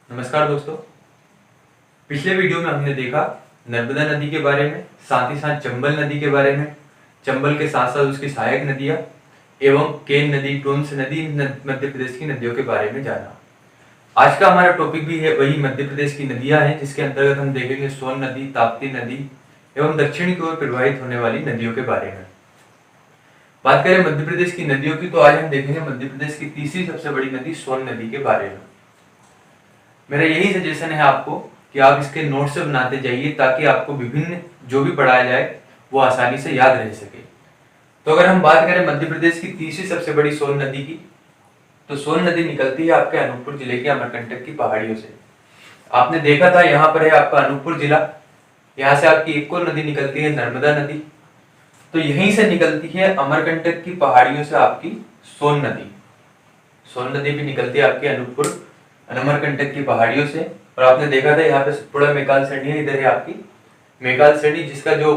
नमस्कार दोस्तों। पिछले वीडियो में हमने देखा नर्मदा नदी के बारे में, साथ ही साथ चंबल नदी के बारे में, चंबल के साथ साथ उसकी सहायक नदियां एवं केन नदी, टोंस नदी, मध्य प्रदेश की नदियों के बारे में जाना। आज का हमारा टॉपिक भी है वही मध्य प्रदेश की नदियां हैं, जिसके अंतर्गत हम देखेंगे सोन नदी, ताप्ती नदी एवं दक्षिण की ओर प्रवाहित होने वाली नदियों के बारे में। बात करें मध्य प्रदेश की नदियों की, तो आज हम देखेंगे मध्य प्रदेश की तीसरी सबसे बड़ी नदी सोन नदी के बारे में। मेरा यही सजेशन है आपको कि आप इसके नोट से बनाते जाइए, ताकि आपको विभिन्न जो भी पढ़ाया जाए वो आसानी से याद रह सके। तो अगर हम बात करें मध्य प्रदेश की तीसरी सबसे बड़ी सोन नदी की, तो सोन नदी निकलती है आपके अनूपपुर जिले के अमरकंटक की पहाड़ियों से। आपने देखा था यहाँ पर है आपका अनूपपुर जिला, यहाँ से आपकी एक और नदी निकलती है नर्मदा नदी, तो यहीं से निकलती है अमरकंटक की पहाड़ियों से आपकी सोन नदी। सोन नदी भी निकलती है आपके अनूपपुर अमरकंटक की पहाड़ियों से। और आपने देखा था यहाँ पे सतपुड़ा मेकाल सरणी है, इधर है आपकी मेकाल सरणी, जिसका जो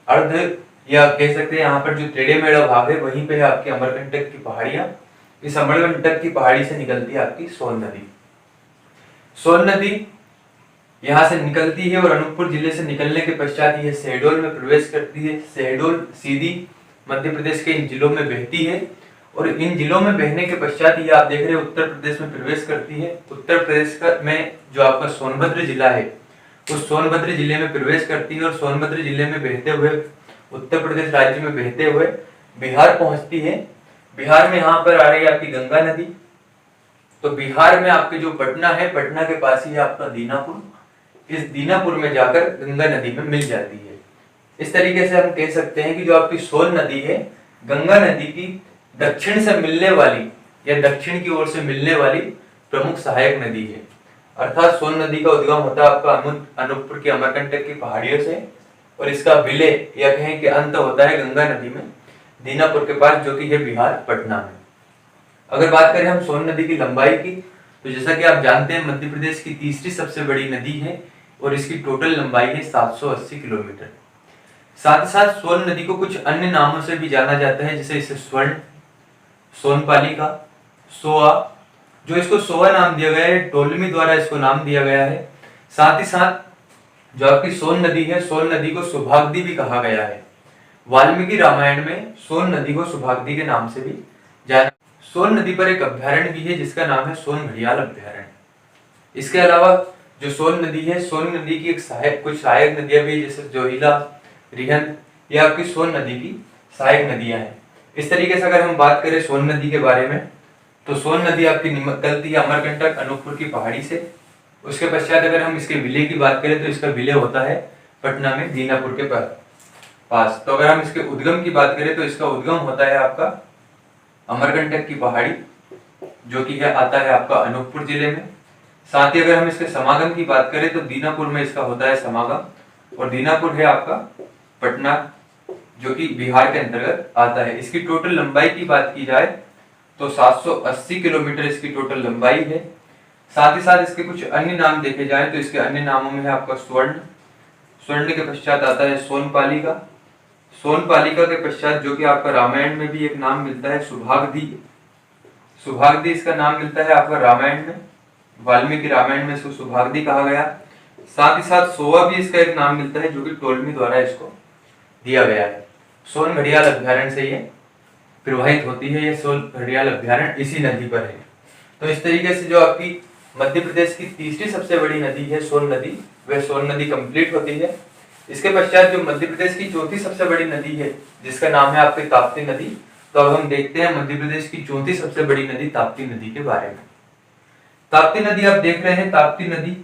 अर्ध या कह सकते हैं यहाँ पर जो टेढ़े मेढ़ा भाग है वहीं पे है आपकी अमरकंटक की पहाड़ियां। इस अमरकंटक की पहाड़ी से निकलती है आपकी सोन नदी। सोन नदी यहाँ से निकलती है और अनूपपुर जिले से निकलने के पश्चात यह शहडोल में प्रवेश करती है। शहडोल सीधी मध्य प्रदेश के इन जिलों में बहती है और इन जिलों में बहने के पश्चात ये आप देख रहे हैं उत्तर प्रदेश में प्रवेश करती है। उत्तर प्रदेश का में जो आपका सोनभद्र जिला है उस सोनभद्र जिले में प्रवेश करती है और सोनभद्र जिले में बहते हुए उत्तर प्रदेश राज्य में बहते हुए बिहार पहुंचती है। बिहार में यहाँ पर आ रही है आपकी गंगा नदी। तो बिहार में आपके जो पटना है, पटना के पास ही है आपका दीनापुर। इस दीनापुर में जाकर गंगा नदी में मिल जाती है। इस तरीके से हम कह सकते हैं कि जो आपकी सोन नदी है गंगा नदी की दक्षिण से मिलने वाली या दक्षिण की ओर से मिलने वाली प्रमुख सहायक नदी है। अर्थात सोन नदी का उद्गम होता है आपका अनूपपुर की अमरकंटक की पहाड़ियों से और इसका विलय या कहें कि अंत होता है गंगा नदी में दीनापुर के पास, जो कि है बिहार पटना में। अगर बात करें हम सोन नदी की लंबाई की, तो जैसा कि आप जानते हैं मध्य प्रदेश की तीसरी सबसे बड़ी नदी है और इसकी टोटल लंबाई है 780 किलोमीटर। साथ ही साथ सोन नदी को कुछ अन्य नामों से भी जाना जाता है, जैसे इसे स्वर्ण, सोनपालिका, सोआ, जो इसको सोआ नाम दिया गया है, टोलमी द्वारा इसको नाम दिया गया है। साथ ही साथ जो आपकी सोन नदी है, सोन नदी को सुभागदी भी कहा गया है। वाल्मीकि रामायण में सोन नदी को सुभागदी के नाम से भी जाना। सोन नदी पर एक अभ्यारण्य भी है जिसका नाम है सोन घड़ियाल अभ्यारण्य। इसके अलावा जो सोन नदी है, सोन नदी की कुछ सहायक नदियां भी, जैसे जोहिला, रिहंद, ये आपकी सोन नदी की सहायक नदियां हैं। इस तरीके से अगर हम बात करें सोन नदी के बारे में, तो सोन नदी आपकी निकलती है अमरकंटक अनूपपुर की पहाड़ी से। उसके पश्चात अगर हम इसके विलय की बात करें तो इसका विलय होता है पटना में दीनापुर के पास। तो अगर हम इसके उद्गम की बात करें तो इसका उद्गम होता है आपका अमरकंटक की पहाड़ी, जो कि आता है आपका अनूपपुर जिले में। साथ ही अगर हम इसके समागम की बात करें तो दीनापुर में इसका होता है समागम और दीनापुर है आपका पटना, जो कि बिहार के अंतर्गत आता है। इसकी टोटल लंबाई की बात की जाए तो 780 किलोमीटर इसकी टोटल लंबाई है। साथ ही साथ इसके कुछ अन्य नाम देखे जाए तो इसके अन्य नामों में है आपका स्वर्ण, स्वर्ण के पश्चात आता है सोनपालिका, सोनपालिका के पश्चात जो कि आपका रामायण में भी एक नाम मिलता है सुभागदी, सुभागदी इसका नाम मिलता है आपका रामायण में, वाल्मीकि रामायण में इसको सुभागदी कहा गया। साथ ही साथ सोवा भी इसका एक नाम मिलता है, जो कि टोलमी द्वारा इसको दिया गया है। सोन घड़ियाल अभ्यारण्य से ये प्रवाहित होती है। ये सोन घड़ियाल अभ्यारण्य इसी नदी पर है। तो इस तरीके से जो आपकी मध्य प्रदेश की तीसरी सबसे बड़ी नदी है सोन नदी, वह सोन नदी कंप्लीट होती है। इसके पश्चात जो मध्य प्रदेश की चौथी सबसे बड़ी नदी है जिसका नाम है आपकी ताप्ती नदी। तो अब हम देखते हैं मध्य प्रदेश की चौथी सबसे बड़ी नदी ताप्ती नदी के बारे में। ताप्ती नदी आप देख रहे हैं, ताप्ती नदी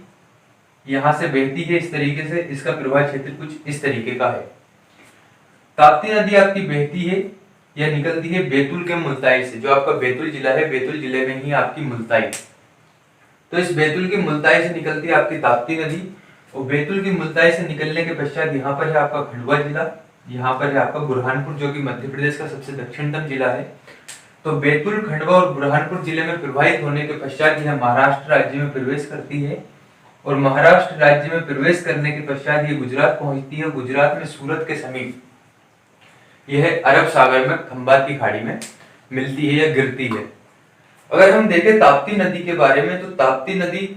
यहाँ से बहती है इस तरीके से। इसका प्रवाह क्षेत्र कुछ इस तरीके का है। ताप्ती नदी आपकी बहती है या निकलती है बैतूल के मुल्ताई से। जो आपका बैतूल जिला है, बैतूल जिले में ही आपकी मुल्ताई, तो इस बैतूल की मुल्ताई से निकलती है आपकी ताप्ती नदी। और बैतूल की मुल्ताई से निकलने के पश्चात यहाँ पर है आपका खंडवा जिला, यहाँ पर है आपका बुरहानपुर, जो कि मध्य प्रदेश का सबसे दक्षिणतम जिला है। तो बैतूल, खंडवा और बुरहानपुर जिले में प्रवाहित होने के पश्चात यह महाराष्ट्र राज्य में प्रवेश करती है और महाराष्ट्र राज्य में प्रवेश करने के पश्चात ये गुजरात पहुंचती है। गुजरात में सूरत के समीप यह अरब सागर में खंबात की खाड़ी में मिलती है या गिरती है। अगर हम देखें ताप्ती नदी के बारे में, तो ताप्ती नदी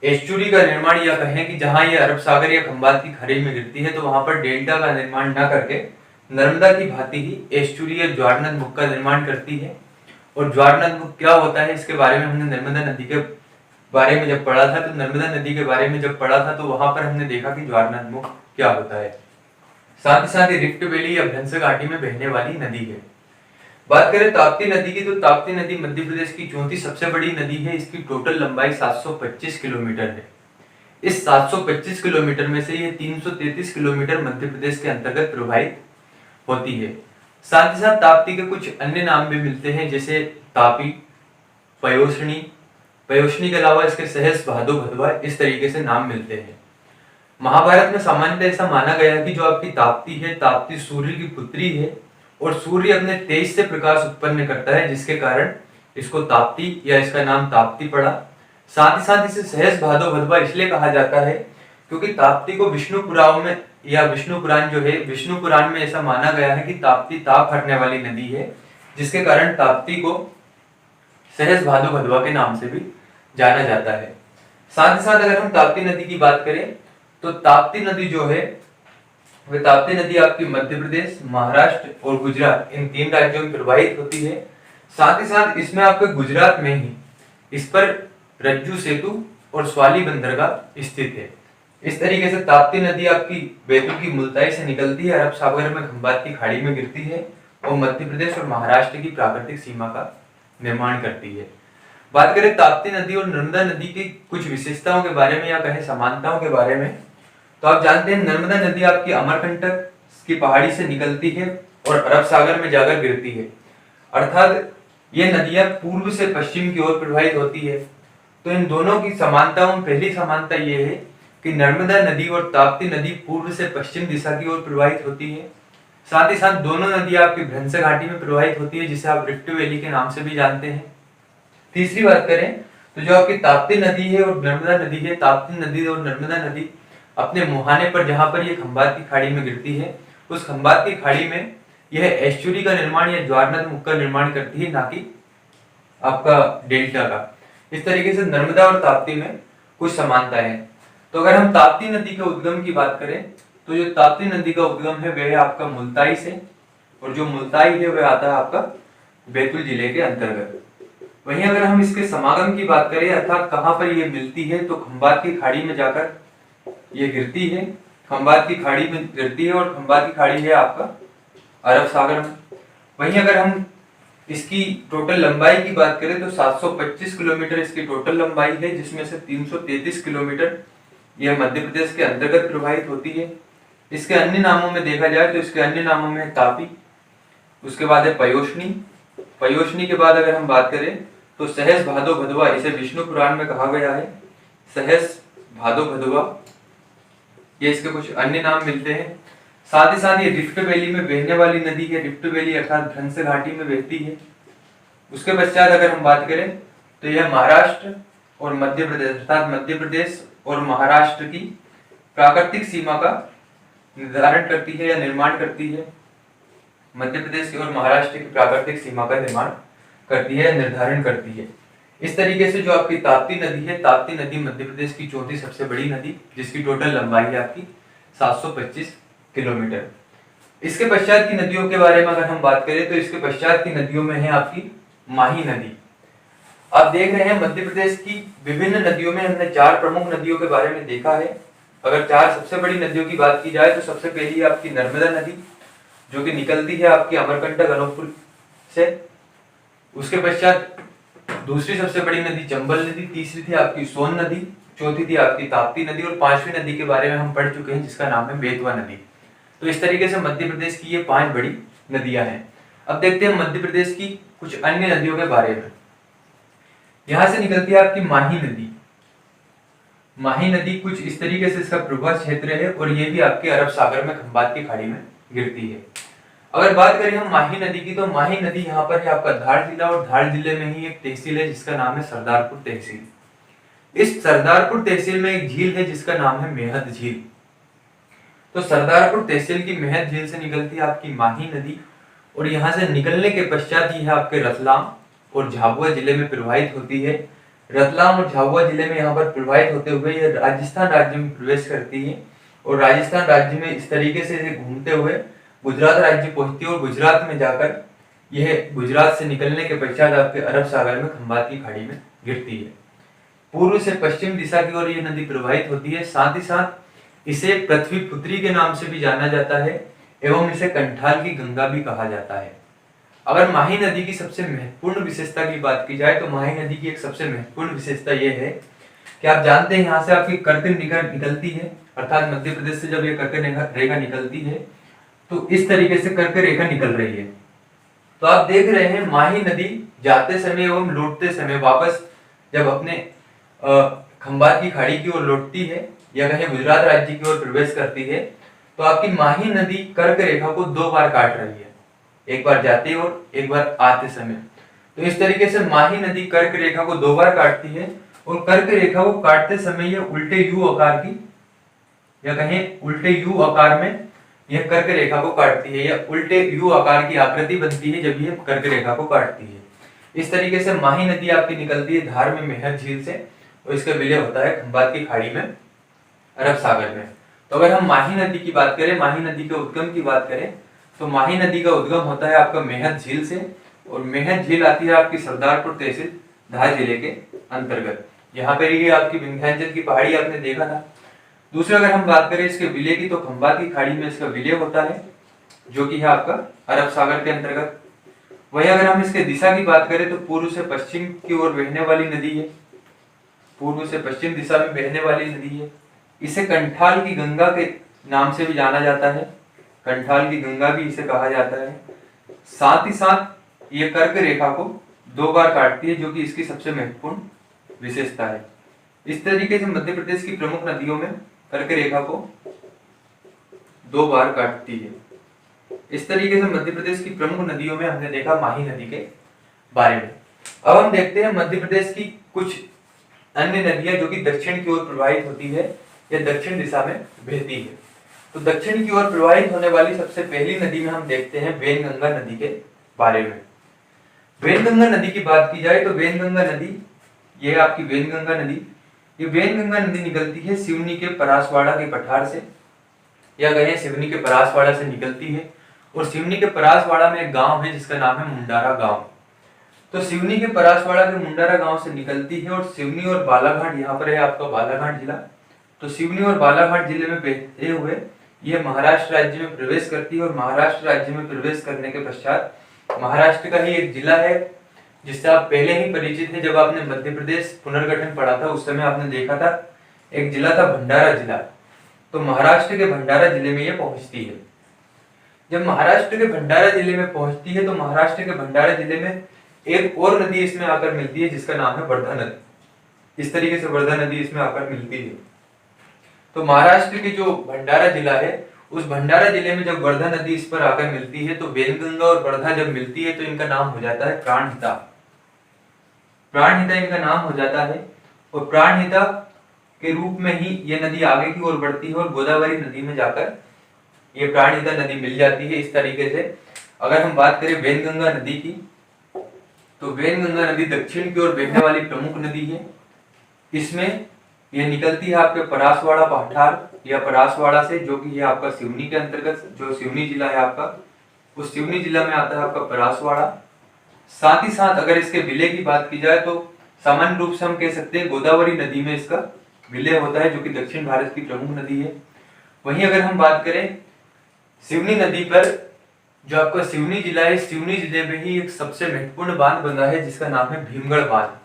एस्चुरी का निर्माण या कहें कि जहां ये अरब सागर या खंबात की खाड़ी में गिरती है तो वहां पर डेल्टा का निर्माण न करके नर्मदा की भांति ही एस्चुरी या ज्वारनद मुख का निर्माण करती है। और ज्वारनद मुख क्या होता है इसके बारे में हमने नर्मदा नदी के बारे में जब पढ़ा था, तो नर्मदा नदी के बारे में जब पढ़ा था तो वहां पर हमने देखा कि ज्वारनद मुख क्या होता है। साथ ही साथ ये रिफ्ट वैली या भ्रंश घाटी में बहने वाली नदी है। बात करें ताप्ती नदी की, तो ताप्ती नदी मध्य प्रदेश की चौथी सबसे बड़ी नदी है। इसकी टोटल लंबाई 725 किलोमीटर है। इस 725 किलोमीटर में से ये 333 किलोमीटर मध्य प्रदेश के अंतर्गत प्रवाहित होती है। साथ ही साथ ताप्ती के कुछ अन्य नाम भी मिलते हैं, जैसे तापी, पयोष्णी, पयोष्णी के अलावा इसके सहस, भादो, भदवा, इस तरीके से नाम मिलते हैं। महाभारत में सामान्यतः ऐसा माना गया है कि जो आपकी ताप्ती है, ताप्ती सूर्य की पुत्री है और सूर्य अपने तेज से प्रकाश उत्पन्न करता है, जिसके कारण इसको ताप्ती या इसका नाम ताप्ती पड़ा। साथ ही साथ इसे सहस, भादो, भदवा इसलिए कहा जाता है क्योंकि ताप्ती को विष्णु पुराण में या विष्णु पुराण जो है, विष्णु पुराण में ऐसा माना गया है कि ताप्ती ताप हरने वाली नदी है, जिसके कारण ताप्ती को सहस, भादो, भदवा के नाम से भी जाना जाता है। साथ ही साथ अगर हम ताप्ती नदी की बात करें तो ताप्ती नदी जो है वह ताप्ती नदी आपकी मध्य प्रदेश, महाराष्ट्र और गुजरात इन 3 राज्यों में प्रवाहित होती है। साथ ही साथ इसमें आपके गुजरात में ही इस पर रज्जू सेतु और स्वाली बंदरगाह स्थित है। इस तरीके से ताप्ती नदी आपकी बैतूल की मुल्ताई से निकलती है, अरब सागर में खंबात की खाड़ी में गिरती है और मध्य प्रदेश और महाराष्ट्र की प्राकृतिक सीमा का निर्माण करती है। बात करें ताप्ती नदी और नर्मदा नदी की कुछ विशेषताओं के बारे में या कहें समानताओं के बारे में, तो आप जानते हैं नर्मदा नदी आपकी अमरकंटक की पहाड़ी से निकलती है और अरब सागर में जाकर गिरती है। अर्थात ये नदियां पूर्व से पश्चिम की ओर प्रवाहित होती है। तो इन दोनों की समानताओं में पहली समानता ये है कि नर्मदा नदी और ताप्ती नदी पूर्व से पश्चिम दिशा की ओर प्रवाहित होती है। साथ ही साथ दोनों नदियां आपकी भ्रंश घाटी में प्रवाहित होती है, जिसे आप रिफ्ट वैली के नाम से भी जानते हैं। तीसरी बात करें तो जो आपकी ताप्ती नदी है और नर्मदा नदी है, ताप्ती नदी और नर्मदा नदी अपने मुहाने पर जहां पर ये खंबात की खाड़ी में गिरती है, उस खंबात की खाड़ी में यह एस्चुरी का निर्माण या ज्वारनद मुख का निर्माण करती है, ना कि आपका डेल्टा का। इस तरीके से नर्मदा और ताप्ती में कुछ समानता है। तो अगर हम ताप्ती नदी के उद्गम की बात करें तो जो ताप्ती नदी का उद्गम है वह है आपका मुल्ताई से, और जो मुल्ताई है वह आता है आपका बैतूल जिले के अंतर्गत। वहीं अगर हम इसके समागम की बात करें अर्थात कहां पर ये मिलती है, तो खंबात की खाड़ी में जाकर ये गिरती है, खंबात की खाड़ी में गिरती है और खंबात की खाड़ी है आपका अरब सागर में। वहीं अगर हम इसकी टोटल लंबाई की बात करें तो 725 किलोमीटर इसकी टोटल लंबाई है, जिसमें से 333 किलोमीटर यह मध्य प्रदेश के अंतर्गत प्रवाहित होती है। इसके अन्य नामों में देखा जाए तो इसके अन्य नामों में तापी, उसके बाद है पयोष्णी, पयोष्णी के बाद अगर हम बात करें तो सहस, भादो, भदवा, इसे विष्णु पुराण में कहा गया है। सहस, भादो, भदवा ये इसके कुछ अन्य नाम मिलते हैं। साथ ही साथ ये रिफ्ट वैली में बहने वाली नदी है। रिफ्ट वैली अर्थात भ्रंश घाटी में बहती है। उसके पश्चात अगर हम बात करें तो यह महाराष्ट्र और मध्य प्रदेश अर्थात मध्य प्रदेश और महाराष्ट्र की प्राकृतिक सीमा का निर्धारण करती है या निर्माण करती है। मध्य प्रदेश और महाराष्ट्र की प्राकृतिक सीमा का निर्माण करती है या निर्धारण करती है। इस तरीके से जो आपकी ताप्ती नदी है, ताप्ती नदी मध्य प्रदेश की चौथी सबसे बड़ी नदी, जिसकी टोटल लंबाई है आपकी 725 किलोमीटर। इसके पश्चात की नदियों के बारे में अगर हम बात करें तो इसके पश्चात की नदियों में है आपकी माही नदी। आप देख रहे हैं मध्य प्रदेश की विभिन्न नदियों में हमने 4 प्रमुख नदियों के बारे में देखा है। अगर 4 सबसे बड़ी नदियों की बात की जाए तो सबसे पहली है आपकी नर्मदा नदी, जो कि निकलती है आपकी अमरकंटक अनूपपुर से। उसके पश्चात दूसरी सबसे बड़ी नदी चंबल नदी, तीसरी थी आपकी सोन नदी, चौथी थी आपकी ताप्ती नदी और 5वीं नदी के बारे में हम पढ़ चुके हैं जिसका नाम है बेतवा नदी। तो इस तरीके से मध्य प्रदेश की ये 5 बड़ी नदियां हैं। अब देखते हैं मध्य प्रदेश की कुछ अन्य नदियों के बारे में। यहां से निकलती है आपकी माही नदी। माही नदी कुछ इस तरीके से इसका प्रवाह क्षेत्र है और ये भी आपके अरब सागर में खंबात की खाड़ी में गिरती है। अगर बात करें हम माही नदी की तो माही नदी यहाँ पर है आपका धार जिला, और धार जिले में ही एक तहसील है जिसका नाम है सरदारपुर तहसील। इस सरदारपुर तहसील में एक झील है जिसका नाम है मेहद झील। तो सरदारपुर तहसील की मेहद झील से निकलती है आपकी माही नदी, और यहाँ से निकलने के पश्चात यह आपके रतलाम और झाबुआ जिले में प्रवाहित होती है। रतलाम और झाबुआ जिले में यहाँ पर प्रवाहित होते हुए ये राजस्थान राज्य में प्रवेश करती है और राजस्थान राज्य में इस तरीके से घूमते हुए गुजरात राज्य पहुंचती है और गुजरात में जाकर यह गुजरात से निकलने के पश्चात आपके अरब सागर में खंबात की खाड़ी में गिरती है। पूर्व से पश्चिम दिशा की ओर यह नदी प्रवाहित होती है। साथ ही साथ इसे पृथ्वी पुत्री के नाम से भी जाना जाता है एवं इसे कंठाल की गंगा भी कहा जाता है। अगर माही नदी की सबसे महत्वपूर्ण विशेषता की बात की जाए तो माही नदी की एक सबसे महत्वपूर्ण विशेषता यह है कि आप जानते हैं यहाँ से आपकी कर्क रेखा निकलती है, अर्थात मध्य प्रदेश से जब ये कर्क रेखा निकलती है तो इस तरीके से कर्क रेखा निकल रही है। तो आप देख रहे हैं माही नदी जाते समय एवं लौटते समय वापस जब अपने खंबात की खाड़ी की ओर लौटती है या कहीं गुजरात राज्य की ओर प्रवेश करती है तो आपकी माही नदी कर्क रेखा को 2 बार काट रही है, एक बार जाते और एक बार आते समय। तो इस तरीके से माही नदी कर्क रेखा को 2 बार काटती है और कर्क रेखा को काटते समय यह उल्टे यू आकार की या कहें उल्टे यू आकार में यह कर्क रेखा को काटती है या उल्टे यू आकार की आकृति बनती है जब यह कर्क रेखा को काटती है। इस तरीके से माही नदी आपकी निकलती है धार में मेहर झील से और इसका विलय होता है खंबात की खाड़ी में अरब सागर में। तो अगर हम माही नदी की बात करें, माही नदी के उद्गम की बात करें तो माही नदी का उद्गम होता है आपका मेहर झील से और मेहर झील आती है आपकी सरदारपुर तहसील धार जिले के अंतर्गत। यहाँ पर ये आपकी विंध्याचल की पहाड़ी आपने देखा था। दूसरा अगर हम बात करें इसके विलय की तो खंबात की खाड़ी में इसका विलय होता है जो कि है आपका अरब सागर के अंतर्गत। वहीं अगर हम इसके दिशा की बात करें तो पूर्व से पश्चिम की ओर बहने वाली नदी है, पूर्व से पश्चिम दिशा में बहने वाली नदी है। इसे कंठाल की गंगा के नाम से भी जाना जाता है, कंठाल की गंगा भी इसे कहा जाता है। साथ ही साथ ये कर्क रेखा को 2 बार काटती है जो कि इसकी सबसे महत्वपूर्ण विशेषता है। इस तरीके से मध्य प्रदेश की प्रमुख नदियों में कर्क रेखा को 2 बार काटती है। इस तरीके से मध्य प्रदेश की प्रमुख नदियों में हमने देखा माही नदी के बारे में। अब हम देखते हैं मध्य प्रदेश की कुछ अन्य नदियां जो कि दक्षिण की ओर प्रवाहित होती है या दक्षिण दिशा में बहती है। तो दक्षिण की ओर प्रवाहित होने वाली सबसे पहली नदी में हम देखते हैं वेनगंगा नदी के बारे में। वेनगंगा नदी की बात की जाए तो वेनगंगा नदी, ये आपकी वेनगंगा नदी, ये वेनगंगा नदी निकलती है सिवनी के परासवाड़ा के पठार से या कहें सिवनी के परासवाड़ा से निकलती है और सिवनी के परासवाड़ा में एक गांव है जिसका नाम है मुंडारा गांव। तो सिवनी के परासवाड़ा के मुंडारा गांव से निकलती है और सिवनी और बालाघाट, यहाँ पर है आपका बालाघाट जिला। तो सिवनी और बालाघाट जिले में बहते हुए यह महाराष्ट्र राज्य में प्रवेश करती है और महाराष्ट्र राज्य में प्रवेश करने के पश्चात महाराष्ट्र का ही एक जिला है जिससे आप पहले ही परिचित थे। जब आपने मध्य प्रदेश पुनर्गठन पढ़ा था उस समय आपने देखा था एक जिला था भंडारा जिला। तो महाराष्ट्र के भंडारा जिले में यह पहुंचती है। जब महाराष्ट्र के भंडारा जिले में पहुंचती है तो महाराष्ट्र के भंडारा जिले में एक और नदी इसमें आकर मिलती है जिसका नाम है वर्धा नदी। इस तरीके से वर्धा नदी इसमें आकर मिलती है। तो महाराष्ट्र के जो भंडारा जिला है उस भंडारा जिले में जब वर्धा नदी इस पर आकर मिलती है तो वेनगंगा और वर्धा जब मिलती है तो इनका नाम हो जाता है प्राणहिता। प्राणहिता इनका नाम हो जाता है और प्राणहिता के रूप में ही ये नदी आगे की ओर बढ़ती है और गोदावरी नदी में जाकर ये प्राणहिता नदी मिल जाती है। इस तरीके से अगर हम बात करें वेनगंगा नदी की तो वेनगंगा नदी दक्षिण की ओर बहने वाली प्रमुख नदी है। इसमें यह निकलती है आपके परासवाड़ा पठार या परासवाड़ा से, जो कि ये आपका सिवनी के अंतर्गत, जो सिवनी जिला है आपका, उस सिवनी जिला में आता है आपका परासवाड़ा। साथ ही साथ अगर इसके विलय की बात की जाए तो सामान्य रूप से हम कह सकते हैं गोदावरी नदी में इसका विलय होता है जो कि दक्षिण भारत की प्रमुख नदी है। वहीं अगर हम बात करें सिवनी नदी पर, जो आपका सिवनी जिला है, सिवनी जिले में ही एक सबसे महत्वपूर्ण बांध बना है जिसका नाम है भीमगढ़ बांध।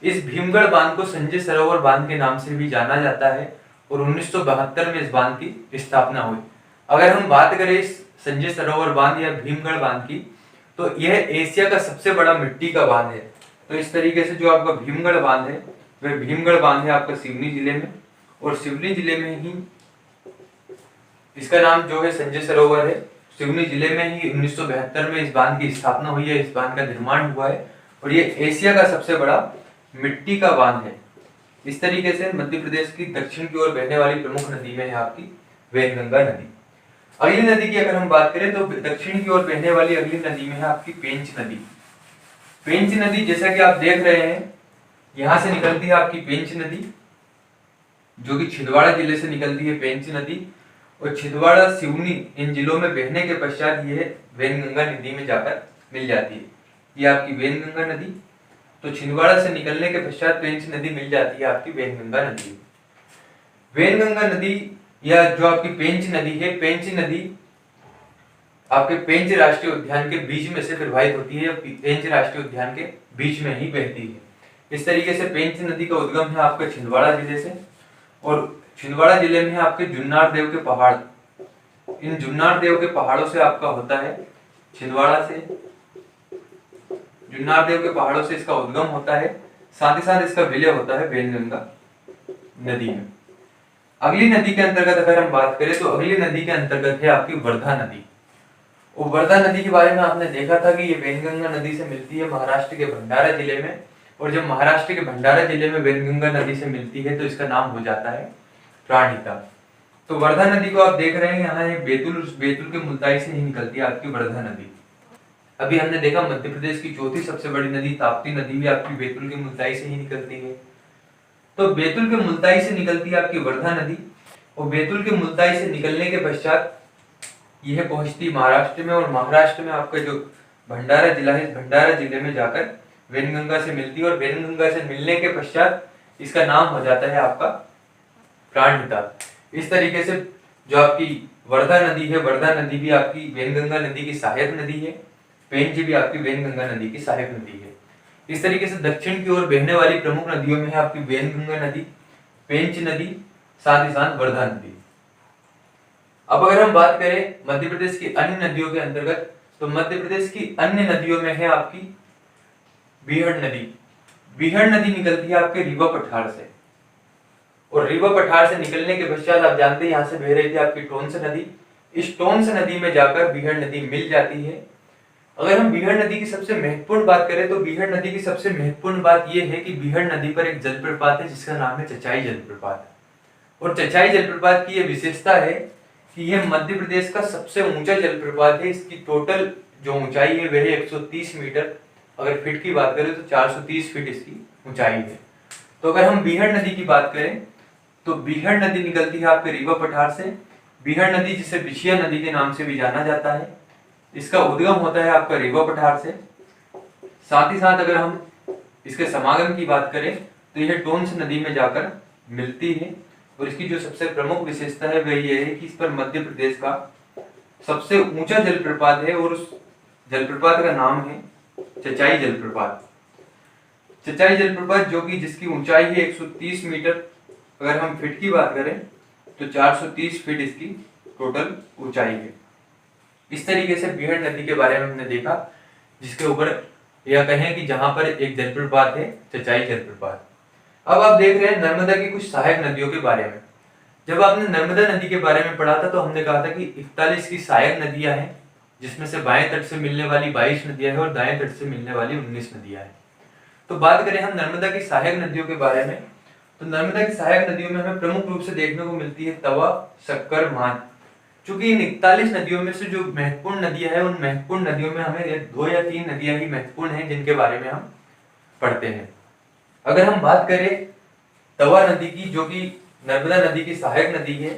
इस भीमगढ़ बांध को संजय सरोवर बांध के नाम से भी जाना जाता है और 1972 में इस बांध की स्थापना हुई। अगर हम बात करें इस संजय सरोवर बांध या भीमगढ़ बांध की तो यह एशिया का सबसे बड़ा मिट्टी का बांध है। तो इस तरीके से जो आपका भीमगढ़ बांध है वह भीमगढ़ बांध है आपका सिवनी जिले में और सिवनी जिले में ही इसका नाम जो है संजय सरोवर है। सिवनी जिले में ही 1972 में इस बांध की स्थापना हुई है, इस बांध का निर्माण हुआ है और ये एशिया का सबसे बड़ा मिट्टी का बांध है। इस तरीके से मध्य प्रदेश की दक्षिण की ओर बहने वाली प्रमुख नदी में है आपकी वेनगंगा नदी। अगली नदी की अगर हम बात करें तो दक्षिण की ओर बहने वाली अगली नदी में है आपकी पेंच नदी। पेंच नदी जैसा कि आप देख रहे हैं यहाँ से निकलती है आपकी पेंच नदी, जो कि छिंदवाड़ा जिले से निकलती है पेंच नदी, और छिंदवाड़ा, सिवनी इन जिलों में बहने के पश्चात ये वैनगंगा नदी में जाकर मिल जाती है। ये आपकी वैनगंगा नदी, तो छिंदवाड़ा से निकलने के पश्चात पेंच नदी मिल जाती है आपकी वैनगंगा नदी। वैनगंगा नदी या जो आपकी पेंच नदी है, पेंच नदी आपके पेंच राष्ट्रीय उद्यान के बीच में से प्रवाहित होती है, पेंच राष्ट्रीय उद्यान के बीच में ही बहती है। इस तरीके से पेंच नदी का उद्गम है आपके छिंदवाड़ा जिले से, और छिंदवाड़ा जिले में आपके जुन्नार देव के पहाड़, इन जुन्नार देव के पहाड़ों से आपका होता है, छिंदवाड़ा से जुन्नार देव के पहाड़ों से इसका उद्गम होता है, साथ ही साथ इसका विलय होता है वैनगंगा नदी में। अगली नदी के अंतर्गत अगर हम बात करें तो अगली नदी के अंतर्गत है आपकी वर्धा नदी। और वर्धा नदी के बारे में आपने देखा था कि ये वैनगंगा नदी से मिलती है महाराष्ट्र के भंडारा जिले में, और जब महाराष्ट्र के भंडारा जिले में वैनगंगा नदी से मिलती है तो इसका नाम हो जाता है प्राणहिता। तो वर्धा नदी को आप देख रहे हैं यहाँ बेतुल के मुल्ताई से ही निकलती है आपकी वर्धा नदी। अभी हमने देखा मध्य प्रदेश की चौथी सबसे बड़ी नदी ताप्ती नदी भी आपकी बेतुल के मुल्ताई से ही निकलती है। तो बेतुल के मुल्ताई से निकलती है आपकी वर्धा नदी, और बेतुल के मुल्ताई से निकलने के पश्चात यह पहुंचती महाराष्ट्र में, और महाराष्ट्र में आपका जो भंडारा जिला है, भंडारा जिले में जाकर वैनगंगा से मिलती है, और वैनगंगा से मिलने के पश्चात इसका नाम हो जाता है आपका प्राणहिता। इस तरीके से जो आपकी वर्धा नदी है, वर्धा नदी भी आपकी वैनगंगा नदी की सहायक नदी है, पेंच भी आपकी वैनगंगा नदी की सहायक नदी है। इस तरीके से दक्षिण की ओर बहने वाली प्रमुख नदियों में है आपकी वैनगंगा नदी, पेंच नदी, साथ ही साथ वर्धा नदी। अब अगर हम बात करें मध्य प्रदेश की अन्य नदियों के अंतर्गत, तो मध्य प्रदेश की अन्य नदियों में है आपकी बीहड़ नदी। बीहड़ नदी निकलती है आपके रीवा पठार से, और रीवा पठार से निकलने के पश्चात आप जानते हैं यहाँ से बह रही थी आपकी टोंस नदी। इस टोंस नदी में जाकर बीहड़ नदी मिल जाती है। अगर हम बीहड़ नदी की सबसे महत्वपूर्ण बात करें तो बीहड़ नदी की सबसे महत्वपूर्ण बात यह है कि बीहड़ नदी पर एक जलप्रपात है जिसका नाम है चचाई जलप्रपात। और चचाई जलप्रपात की यह विशेषता है कि यह मध्य प्रदेश का सबसे ऊंचा जलप्रपात है। इसकी टोटल जो ऊंचाई है वह 130 मीटर, अगर फीट की बात करें तो 430 फीट इसकी ऊंचाई है। तो अगर हम बीहड़ नदी की बात करें तो बीहड़ नदी निकलती है आपके रीवा पठार से। बीहड़ नदी जिसे बिछिया नदी के नाम से भी जाना जाता है, इसका उद्गम होता है आपका रीवा पठार से। साथ ही साथ अगर हम इसके समागम की बात करें तो यह टोंस नदी में जाकर मिलती है, और इसकी जो सबसे प्रमुख विशेषता है वह यह है कि इस पर मध्य प्रदेश का सबसे ऊंचा जलप्रपात है, और उस जलप्रपात का नाम है चचाई जलप्रपात। चचाई जलप्रपात जो कि जिसकी ऊंचाई है 130 मीटर, अगर हम फीट की बात करें तो 430 फीट इसकी टोटल ऊंचाई है। इस तरीके से बीहड़ नदी के बारे में हमने देखा, जिसके ऊपर या कहें कि जहां पर एक जलप्रपात है चचाई जलप्रपात। अब आप देख रहे हैं नर्मदा की कुछ सहायक नदियों के बारे में। जब आपने नर्मदा नदी के बारे में पढ़ा था तो हमने कहा था कि 41 की सहायक नदियां हैं, जिसमें से बाएं तट से मिलने वाली 22 नदियां हैं और दाएं तट से मिलने वाली 19 नदियां हैं। तो बात करें हम नर्मदा की सहायक नदियों के बारे में, तो नर्मदा की सहायक नदियों में हमें प्रमुख रूप से देखने को मिलती है तवा, शक्कर, मान। चूंकि इन 41 नदियों में से जो महत्वपूर्ण नदियां हैं, उन महत्वपूर्ण नदियों में हमें 2 या 3 नदियां ही महत्वपूर्ण हैं जिनके बारे में हम पढ़ते हैं। अगर हम बात करें तवा नदी की, जो कि नर्मदा नदी की सहायक नदी है,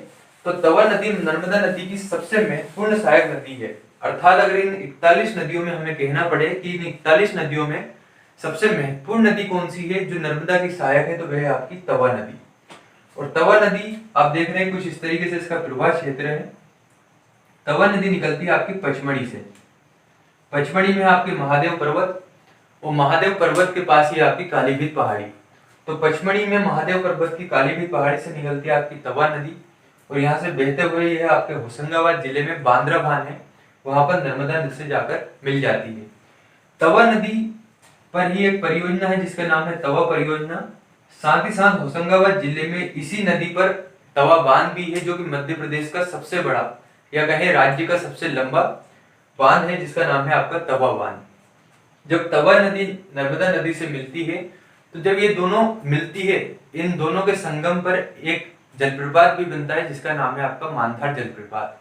तो तवा नदी नर्मदा नदी की सबसे महत्वपूर्ण सहायक नदी है। अर्थात अगर इन 41 नदियों में हमें कहना पड़े कि इन 41 नदियों में सबसे महत्वपूर्ण नदी कौन सी है जो नर्मदा की सहायक है, तो वह है आपकी तवा नदी। और तवा नदी आप देख रहे हैं कुछ इस तरीके से इसका प्रवाह क्षेत्र है। तवा नदी निकलती है आपकी पचमढ़ी से। पचमढ़ी में आपके महादेव पर्वत, और महादेव पर्वत के पास ही आपकी कालीभीत पहाड़ी। तो पचमढ़ी में महादेव पर्वत की कालीभीत पहाड़ी से निकलती है आपकी तवा नदी, और यहाँ से बहते हुए यह आपके होशंगाबाद जिले में बांद्रा भान है, वहां पर नर्मदा नदी से जाकर मिल जाती है। तवा नदी पर ही एक परियोजना है जिसका नाम है तवा परियोजना। साथ ही साथ होशंगाबाद जिले में इसी नदी पर तवा बांध भी है, जो कि मध्य प्रदेश का सबसे बड़ा या कहें राज्य का सबसे लंबा बांध है, जिसका नाम है आपका तवा बांध। जब तवा नदी नर्मदा नदी से मिलती है, तो जब ये दोनों मिलती है, इन दोनों के संगम पर एक जलप्रपात भी बनता है जिसका नाम है आपका मानधार जलप्रपात।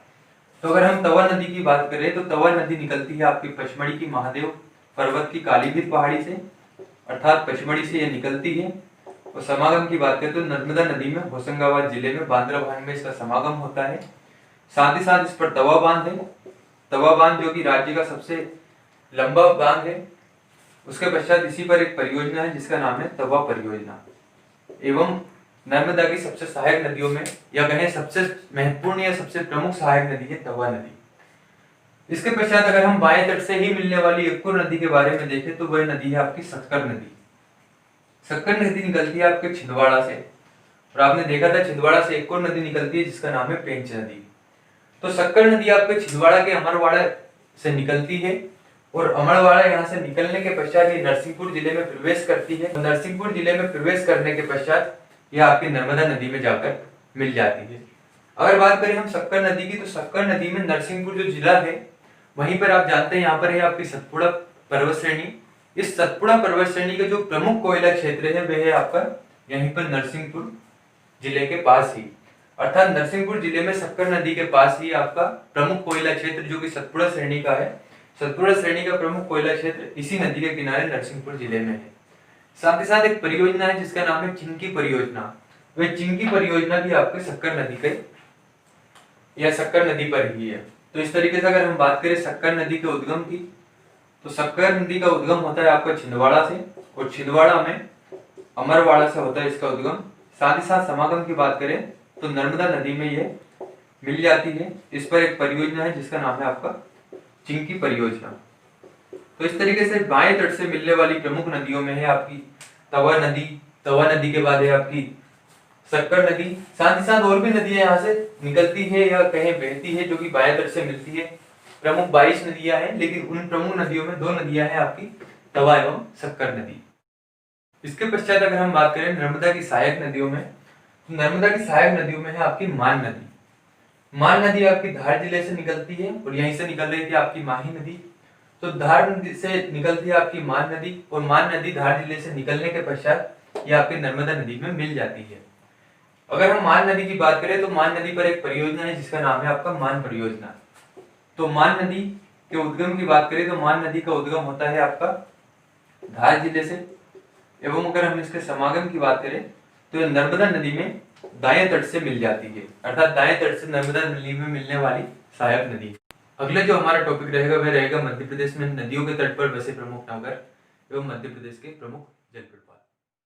तो अगर हम तवा नदी की बात करें तो तवा नदी निकलती है आपकी पचमढ़ी की महादेव पर्वत की कालीभीत पहाड़ी से। अर्थात पचमढ़ी से ये निकलती है। और समागम की बात करें तो नर्मदा नदी में होशंगाबाद जिले में बांद्राभान में इसका समागम होता है। साथ ही साथ इस पर तवा बांध है, तवा बांध जो कि राज्य का सबसे लंबा बांध है। उसके पश्चात इसी पर एक परियोजना है जिसका नाम है तवा परियोजना। एवं नर्मदा की सबसे सहायक नदियों में या कहें सबसे महत्वपूर्ण या सबसे प्रमुख सहायक नदी है तवा नदी। इसके पश्चात अगर हम बाएं तट से ही मिलने वाली एक और नदी के बारे में देखें तो वह नदी है आपकी सक्कर नदी। सक्कर नदी निकलती है आपके छिंदवाड़ा से, और आपने देखा था छिंदवाड़ा से एक और नदी निकलती है जिसका नाम है पेंच नदी। तो सक्कर नदी आपके छिंदवाड़ा के अमरवाड़ा से निकलती है, और अमरवाड़ा यहाँ से निकलने के पश्चात ये नरसिंहपुर जिले में प्रवेश करती है। नरसिंहपुर जिले में प्रवेश करने के पश्चात यह आपकी नर्मदा नदी में जाकर मिल जाती है। अगर बात करें हम सक्कर नदी की, तो सक्कर नदी में नरसिंहपुर जो जिला है वहीं पर आप जानते हैं यहाँ पर है आपकी सतपुड़ा पर्वत श्रेणी। इस सतपुड़ा पर्वत श्रेणी का जो प्रमुख कोयला क्षेत्र है वह है आपका यहीं पर नरसिंहपुर जिले के पास ही, अर्थात नरसिंहपुर जिले में सक्कर नदी के पास ही आपका प्रमुख कोयला क्षेत्र जो कि सतपुड़ा श्रेणी का है। सतपुड़ा श्रेणी का प्रमुख कोयला क्षेत्र इसी नदी के किनारे नरसिंहपुर जिले में है। साथ ही साथ एक परियोजना है जिसका नाम है चिंकी परियोजना। वह चिंकी परियोजना भी आपके सक्कर नदी के या सक्कर नदी पर ही है। तो इस तरीके से अगर हम बात करें सक्कर नदी के उद्गम की, तो सक्कर नदी का उद्गम होता है आपका छिंदवाड़ा से, और छिंदवाड़ा में अमरवाड़ा से होता है इसका उद्गम। साथ ही साथ समागम की बात करें तो नर्मदा नदी में ये मिल जाती है। इस पर एक परियोजना है जिसका नाम है आपका चिंकी परियोजना। तो इस तरीके से बाएं तट से मिलने वाली प्रमुख नदियों में है आपकी तवा नदी, तवा नदी के बाद है आपकी सक्कर नदी। साथ ही साथ और भी नदियां यहाँ से निकलती है या कहीं बहती है जो कि बाएं तट से मिलती है। प्रमुख 22 नदियां हैं, लेकिन उन प्रमुख नदियों में 2 नदियां हैं आपकी तवा एवं सक्कर नदी। इसके पश्चात अगर हम बात करें नर्मदा की सहायक नदियों में, तो नर्मदा की सहायक नदियों में है आपकी मान नदी। मान नदी आपकी धार जिले से निकलती है, और यहीं से निकल रही थी आपकी माही नदी। तो धार नदी से निकलती है आपकी मान नदी, और मान नदी धार जिले से निकलने के पश्चात ये आपकी नर्मदा नदी में मिल जाती है। अगर हम मान नदी की बात करें तो मान नदी पर एक परियोजना है जिसका नाम है आपका मान परियोजना। तो मान नदी के उद्गम की बात करें तो मान नदी का उद्गम होता है आपका धार जिले से, एवं अगर हम इसके समागम की बात करें तो नर्मदा नदी में दाएं तट से मिल जाती है, अर्थात दाएं तट से नर्मदा नदी में मिलने वाली सहायक नदी। अगला जो हमारा टॉपिक रहेगा वह रहेगा मध्य प्रदेश में नदियों के तट पर बसे प्रमुख नगर एवं मध्य प्रदेश के प्रमुख जलप्रपात।